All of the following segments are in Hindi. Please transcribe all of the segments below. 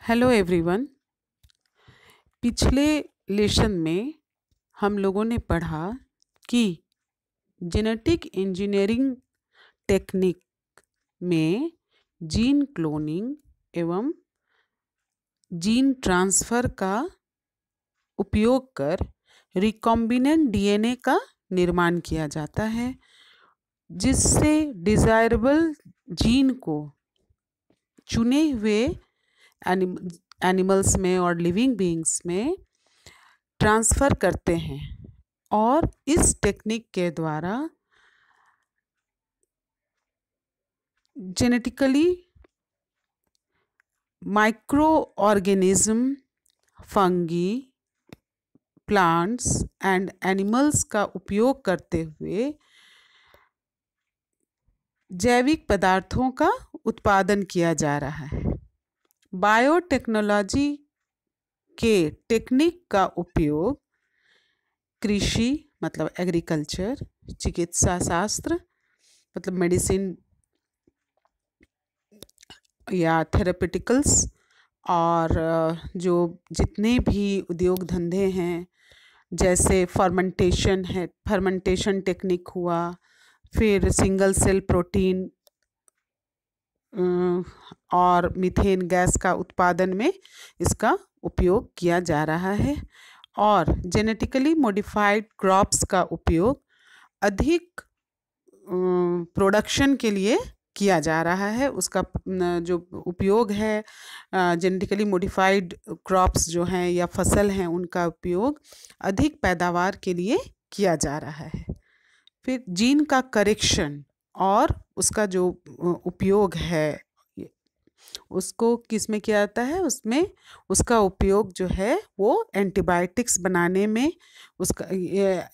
Hello everyone. पिछले लेसन में हम लोगों ने पढ़ा कि जेनेटिक इंजीनियरिंग टेक्निक में जीन क्लोनिंग एवं जीन ट्रांसफ़र का उपयोग कर रिकॉम्बिनेंट डीएनए का निर्माण किया जाता है, जिससे डिज़ायरेबल जीन को चुने हुए एनिमल्स में और लिविंग बीइंग्स में ट्रांसफ़र करते हैं। और इस टेक्निक के द्वारा genetically micro organism, fungi, plants and animals का उपयोग करते हुए जैविक पदार्थों का उत्पादन किया जा रहा है। बायोटेक्नोलॉजी के टेक्निक का उपयोग कृषि मतलब एग्रीकल्चर, चिकित्सा शास्त्र मतलब मेडिसिन या थेरेपेटिकल्स, और जो जितने भी उद्योग धंधे हैं जैसे फर्मेंटेशन टेक्निक हुआ, फिर सिंगल सेल प्रोटीन और मीथेन गैस का उत्पादन में इसका उपयोग किया जा रहा है। और जेनेटिकली मॉडिफाइड क्रॉप्स का उपयोग अधिक प्रोडक्शन के लिए किया जा रहा है। उसका जो उपयोग है, जेनेटिकली मॉडिफाइड क्रॉप्स जो हैं या फसल हैं, उनका उपयोग अधिक पैदावार के लिए किया जा रहा है। फिर जीन का करेक्शन और उसका जो उपयोग है उसको किस में किया जाता है, उसमें उसका उपयोग जो है वो एंटीबायोटिक्स बनाने में उसका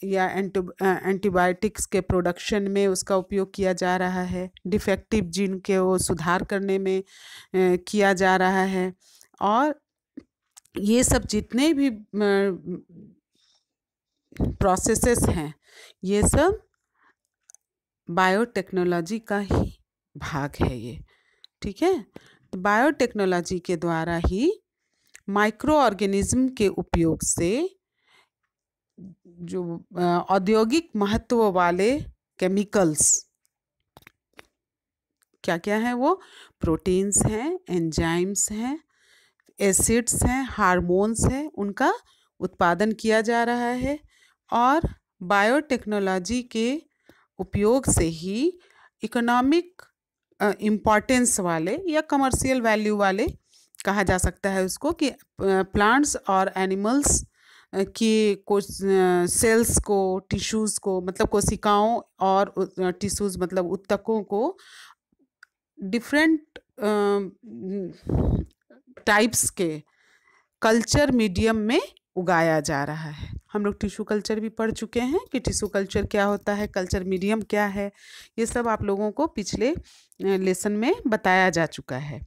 या एंटीबायोटिक्स के प्रोडक्शन में उसका उपयोग किया जा रहा है। डिफेक्टिव जीन के वो सुधार करने में किया जा रहा है। और ये सब जितने भी प्रोसेसेस हैं, ये सब बायोटेक्नोलॉजी का ही भाग है ये। ठीक है, बायोटेक्नोलॉजी के द्वारा ही माइक्रो ऑर्गेनिज्म के उपयोग से जो औद्योगिक महत्व वाले केमिकल्स क्या क्या हैं, वो प्रोटीन्स हैं, एंजाइम्स हैं, एसिड्स हैं, हार्मोन्स हैं, उनका उत्पादन किया जा रहा है। और बायोटेक्नोलॉजी के उपयोग से ही इकोनॉमिक इम्पॉर्टेंस वाले या कमर्शियल वैल्यू वाले कहा जा सकता है उसको, कि प्लांट्स और एनिमल्स की कुछ सेल्स को, टिश्यूज़ को मतलब कोशिकाओं और टिश्यूज़ मतलब ऊतकों को डिफरेंट टाइप्स के कल्चर मीडियम में उगाया जा रहा है। हम लोग टिश्यू कल्चर भी पढ़ चुके हैं कि टिश्यू कल्चर क्या होता है, कल्चर मीडियम क्या है। ये सब आप लोगों को पिछले लेसन में बताया जा चुका है।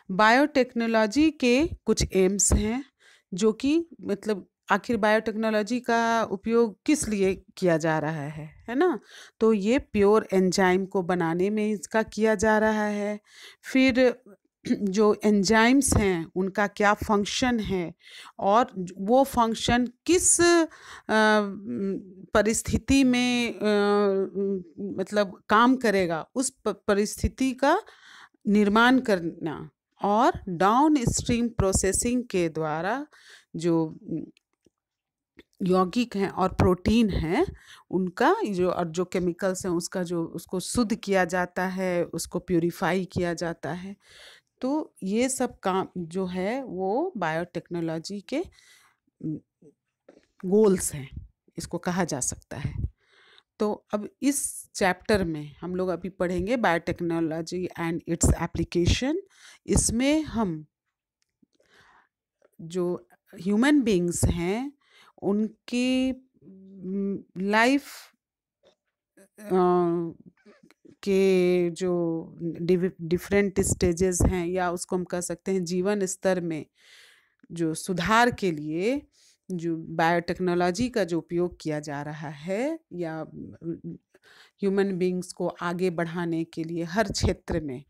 बायोटेक्नोलॉजी के कुछ एम्स हैं, जो कि मतलब आखिर बायोटेक्नोलॉजी का उपयोग किस लिए किया जा रहा है ना। तो ये प्योर एंजाइम को बनाने में इसका किया जा रहा है। फिर जो एंजाइम्स हैं उनका क्या फंक्शन है और वो फंक्शन किस परिस्थिति में मतलब काम करेगा, उस परिस्थिति का निर्माण करना। और डाउन स्ट्रीम प्रोसेसिंग के द्वारा जो यौगिक हैं और प्रोटीन हैं उनका जो और जो केमिकल्स हैं उसका जो उसको शुद्ध किया जाता है, उसको प्यूरिफाई किया जाता है। तो ये सब काम जो है वो बायोटेक्नोलॉजी के गोल्स हैं, इसको कहा जा सकता है। तो अब इस चैप्टर में हम लोग अभी पढ़ेंगे बायोटेक्नोलॉजी एंड इट्स एप्लीकेशन। इसमें हम जो ह्यूमन बीइंग्स हैं उनकी लाइफ के जो डिफरेंट स्टेजेस हैं, या उसको हम कह सकते हैं जीवन स्तर में जो सुधार के लिए जो बायोटेक्नोलॉजी का जो उपयोग किया जा रहा है, या ह्यूमन बीइंग्स को आगे बढ़ाने के लिए हर क्षेत्र में,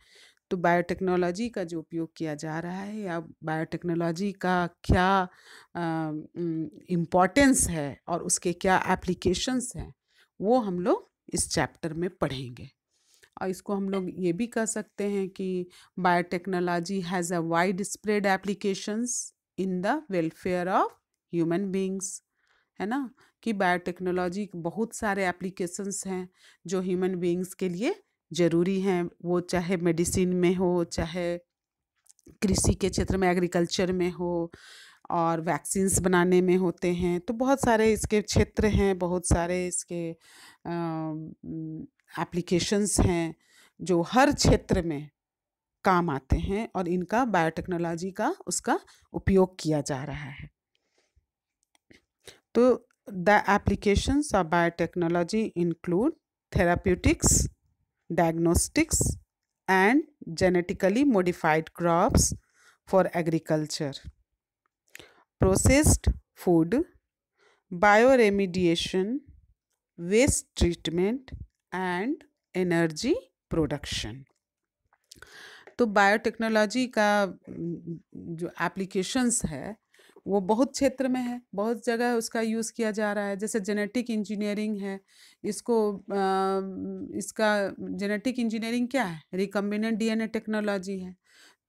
तो बायोटेक्नोलॉजी का जो उपयोग किया जा रहा है या बायोटेक्नोलॉजी का क्या इम्पोर्टेंस है और उसके क्या एप्लीकेशंस हैं, वो हम लोग इस चैप्टर में पढ़ेंगे। और इसको हम लोग ये भी कह सकते हैं कि biotechnology has a wide spread applications in the welfare of human beings, है ना, कि बायोटेक्नोलॉजी बहुत सारे एप्लीकेशंस हैं जो ह्यूमन बींग्स के लिए ज़रूरी हैं, वो चाहे मेडिसिन में हो, चाहे कृषि के क्षेत्र में, एग्रीकल्चर में हो, और वैक्सीन्स बनाने में होते हैं। तो बहुत सारे इसके क्षेत्र हैं, बहुत सारे इसके एप्लीकेशंस हैं जो हर क्षेत्र में काम आते हैं और इनका बायोटेक्नोलॉजी का उसका उपयोग किया जा रहा है। तो the applications of biotechnology include therapeutics, diagnostics and genetically modified crops for agriculture, processed food, bioremediation, waste treatment and energy production। तो बायोटेक्नोलॉजी का जो एप्लीकेशंस है वो बहुत क्षेत्र में है, बहुत जगह उसका यूज़ किया जा रहा है। जैसे जेनेटिक इंजीनियरिंग है, इसको इसका जेनेटिक इंजीनियरिंग क्या है, रिकम्बिनेंट डीएनए टेक्नोलॉजी है।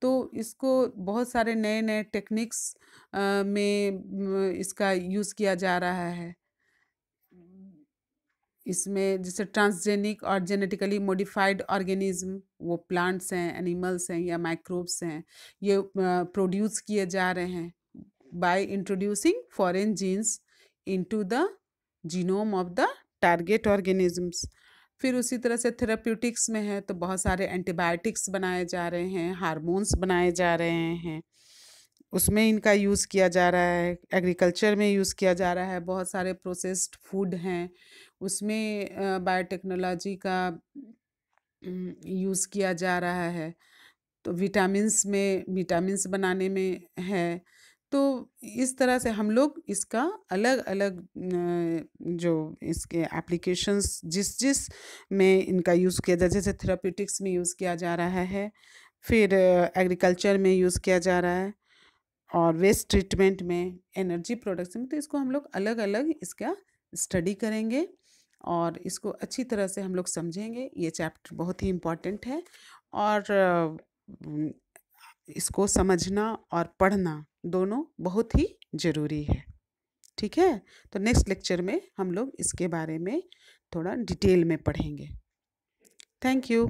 तो इसको बहुत सारे नए नए टेक्निक्स में इसका यूज़ किया जा रहा है। इसमें जैसे ट्रांसजेनिक और जेनेटिकली मॉडिफाइड ऑर्गेनिज्म, वो प्लांट्स हैं, एनिमल्स हैं या माइक्रोब्स हैं, ये प्रोड्यूस किए जा रहे हैं by introducing foreign genes into the genome of the target organisms। फिर उसी तरह से थेराप्यूटिक्स में है तो बहुत सारे एंटीबायोटिक्स बनाए जा रहे हैं, हार्मोन्स बनाए जा रहे हैं, उसमें इनका यूज़ किया जा रहा है। एग्रीकल्चर में यूज़ किया जा रहा है, बहुत सारे प्रोसेस्ड फूड हैं, उसमें बायोटेक्नोलॉजी का यूज़ किया जा रहा है। तो विटामिन्स में विटामिन्स बनाने में है। तो इस तरह से हम लोग इसका अलग अलग जो इसके एप्लीकेशंस जिस में इनका यूज़ किया जा, जैसे थेराप्यूटिक्स में यूज़ किया जा रहा है, फिर एग्रीकल्चर में यूज़ किया जा रहा है, और वेस्ट ट्रीटमेंट में, एनर्जी प्रोडक्शन में। तो इसको हम लोग अलग अलग इसका स्टडी करेंगे और इसको अच्छी तरह से हम लोग समझेंगे। ये चैप्टर बहुत ही इम्पॉर्टेंट है और इसको समझना और पढ़ना दोनों बहुत ही ज़रूरी है। ठीक है, तो नेक्स्ट लेक्चर में हम लोग इसके बारे में थोड़ा डिटेल में पढ़ेंगे। Thank you.